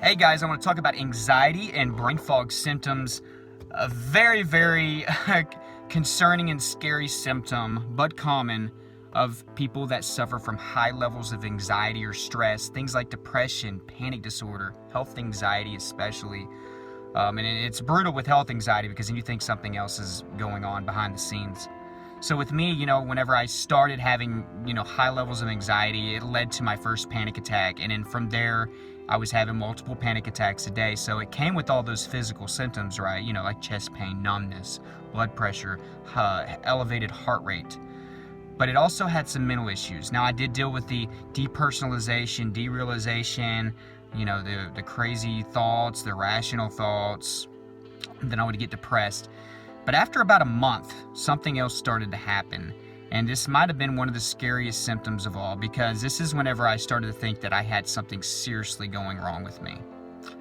Hey guys, I want to talk about anxiety and brain fog symptoms. A very, very concerning and scary symptom, but common, of people that suffer from high levels of anxiety or stress. Things like depression, panic disorder, health anxiety especially. And it's brutal with health anxiety because then you think something else is going on behind the scenes. So with me, whenever I started having, high levels of anxiety, it led to my first panic attack. And then from there, I was having multiple panic attacks a day. So it came with all those physical symptoms, right? Like chest pain, numbness, blood pressure, elevated heart rate. But it also had some mental issues. Now, I did deal with the depersonalization, derealization, the crazy thoughts, the irrational thoughts. Then I would get depressed. But after about a month, something else started to happen. And this might have been one of the scariest symptoms of all, because this is whenever I started to think that I had something seriously going wrong with me.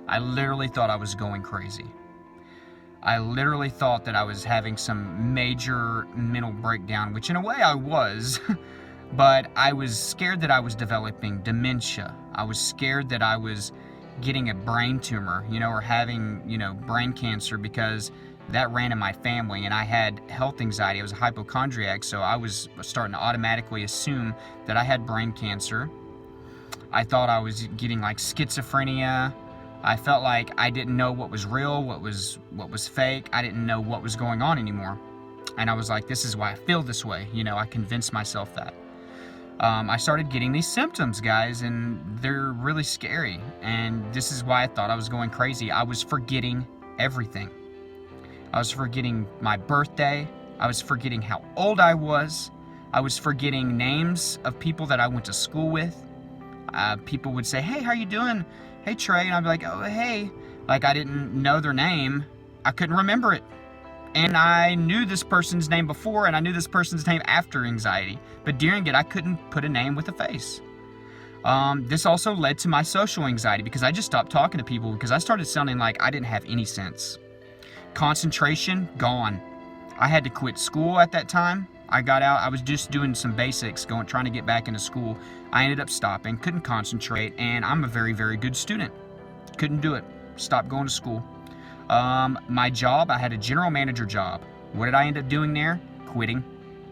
I literally thought I was going crazy. I literally thought that I was having some major mental breakdown, which in a way I was, but I was scared that I was developing dementia. I was scared that I was getting a brain tumor, or having, brain cancer, because that ran in my family, and I had health anxiety. I was a hypochondriac, so I was starting to automatically assume that I had brain cancer. I thought I was getting like schizophrenia. I felt like I didn't know what was real, what was fake. I didn't know what was going on anymore. And I was like, this is why I feel this way. I convinced myself that. I started getting these symptoms, guys, and they're really scary. And this is why I thought I was going crazy. I was forgetting everything. I was forgetting my birthday. I was forgetting how old I was. I was forgetting names of people that I went to school with. People would say, hey, how you doing? Hey, Trey. And I'd be like, oh, hey. Like, I didn't know their name. I couldn't remember it. And I knew this person's name before, and I knew this person's name after anxiety. But during it, I couldn't put a name with a face. This also led to my social anxiety, because I just stopped talking to people because I started sounding like I didn't have any sense. Concentration, gone. I had to quit school at that time. I got out. I was just doing some basics, trying to get back into school. I ended up stopping, couldn't concentrate, and I'm a very, very good student. Couldn't do it. Stopped going to school. My job, I had a general manager job. What did I end up doing there? Quitting.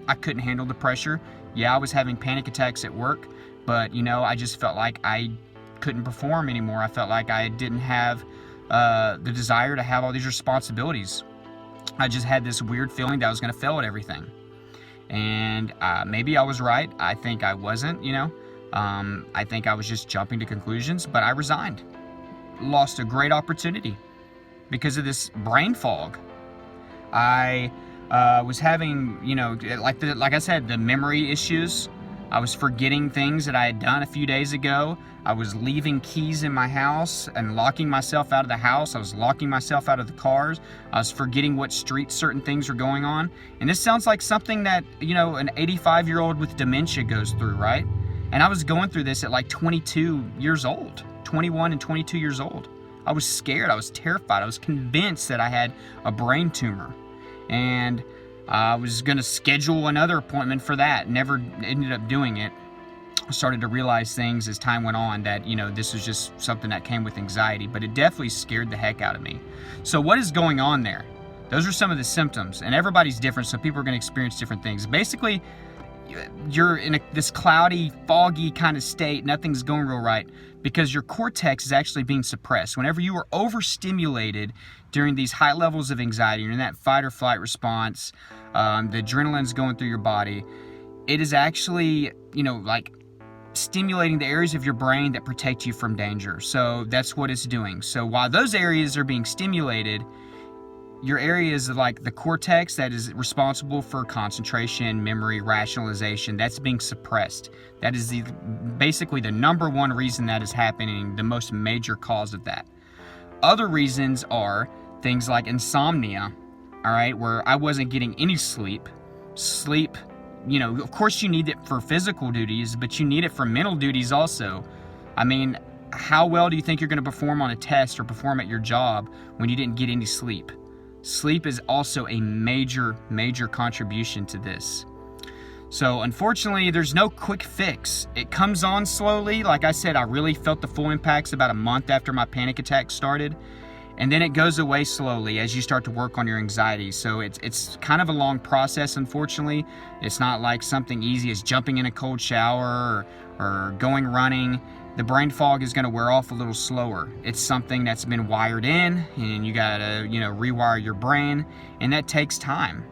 I couldn't handle the pressure. Yeah, I was having panic attacks at work, but I just felt like I couldn't perform anymore. I felt like I didn't have the desire to have all these responsibilities. I just had this weird feeling that I was going to fail at everything. And maybe I was right. I think I wasn't, I think I was just jumping to conclusions, but I resigned. Lost a great opportunity because of this brain fog. I was having, like I said, the memory issues. I was forgetting things that I had done a few days ago. I was leaving keys in my house and locking myself out of the house. I was locking myself out of the cars. I was forgetting what streets certain things were going on. And this sounds like something that, an 85-year-old with dementia goes through, right? And I was going through this at like 22 years old, 21 and 22 years old. I was scared. I was terrified. I was convinced that I had a brain tumor. And I was going to schedule another appointment for that. Never ended up doing it. I started to realize things as time went on that, this was just something that came with anxiety, but it definitely scared the heck out of me. So what is going on there? Those are some of the symptoms, and everybody's different, so people are going to experience different things. Basically, you're in this cloudy, foggy kind of state. Nothing's going real right because your cortex is actually being suppressed. Whenever you are overstimulated during these high levels of anxiety, you're in that fight or flight response, the adrenaline's going through your body, it is actually, like stimulating the areas of your brain that protect you from danger. So that's what it's doing. So while those areas are being stimulated, your areas like the cortex that is responsible for concentration, memory, rationalization, that's being suppressed. That is basically the number one reason that is happening, the most major cause of that. Other reasons are things like insomnia, all right, where I wasn't getting any sleep. Sleep, of course you need it for physical duties, but you need it for mental duties also. I mean, how well do you think you're going to perform on a test or perform at your job when you didn't get any sleep? Sleep is also a major, major contribution to this. So unfortunately, there's no quick fix. It comes on slowly. Like I said, I really felt the full impacts about a month after my panic attack started. And then it goes away slowly as you start to work on your anxiety. So it's kind of a long process, unfortunately. It's not like something easy as jumping in a cold shower or going running. The brain fog is gonna wear off a little slower. It's something that's been wired in, and you gotta, rewire your brain, and that takes time.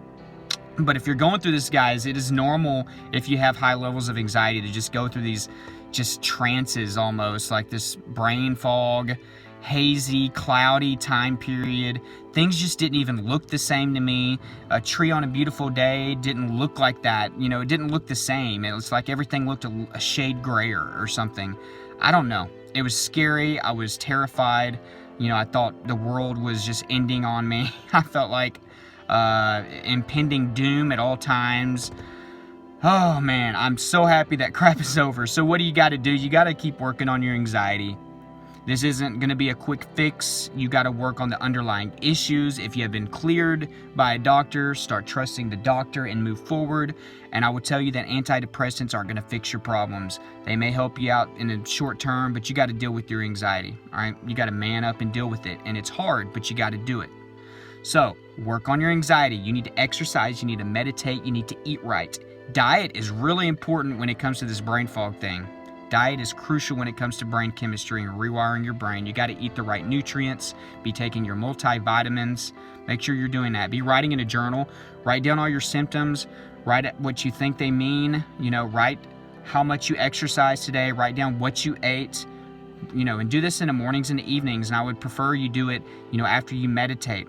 But if you're going through this, guys, it is normal if you have high levels of anxiety to just go through these just trances almost, like this brain fog, hazy, cloudy time period. Things just didn't even look the same to me. A tree on a beautiful day didn't look like that. It didn't look the same. It was like everything looked a shade grayer or something. I don't know. It was scary. I was terrified. I thought the world was just ending on me. I felt like impending doom at all times. Oh man, I'm so happy that crap is over. So what do you got to do? You got to keep working on your anxiety. This isn't going to be a quick fix. You got to work on the underlying issues. If you have been cleared by a doctor, start trusting the doctor and move forward. And I would tell you that antidepressants aren't going to fix your problems. They may help you out in the short term, but you got to deal with your anxiety. All right, you got to man up and deal with it. And it's hard, but you got to do it. So work on your anxiety. You need to exercise. You need to meditate. You need to eat right. Diet is really important when it comes to this brain fog thing. Diet is crucial when it comes to brain chemistry and rewiring your brain. You got to eat the right nutrients, be taking your multivitamins. Make sure you're doing that. Be writing in a journal. Write down all your symptoms. Write what you think they mean. Write how much you exercise today. Write down what you ate. And do this in the mornings and the evenings. And I would prefer you do it, after you meditate.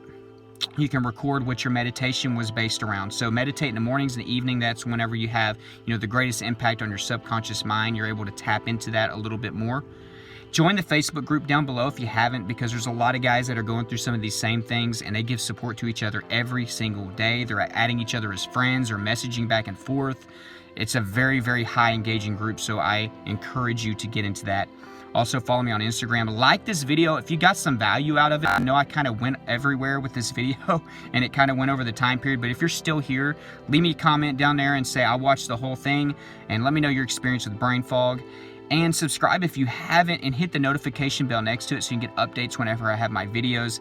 You can record what your meditation was based around. So meditate in the mornings and the evening. That's whenever you have, the greatest impact on your subconscious mind. You're able to tap into that a little bit more. Join the Facebook group down below if you haven't, because there's a lot of guys that are going through some of these same things, and they give support to each other every single day. They're adding each other as friends or messaging back and forth. It's a very, very high engaging group, so I encourage you to get into that. Also, follow me on Instagram. Like this video if you got some value out of it. I know I kind of went everywhere with this video and it kind of went over the time period, but if you're still here, leave me a comment down there and say I watched the whole thing, and let me know your experience with brain fog. And subscribe if you haven't, and hit the notification bell next to it so you can get updates whenever I have my videos.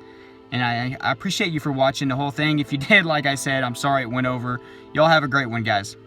And I appreciate you for watching the whole thing. If you did, like I said, I'm sorry it went over. Y'all have a great one, guys.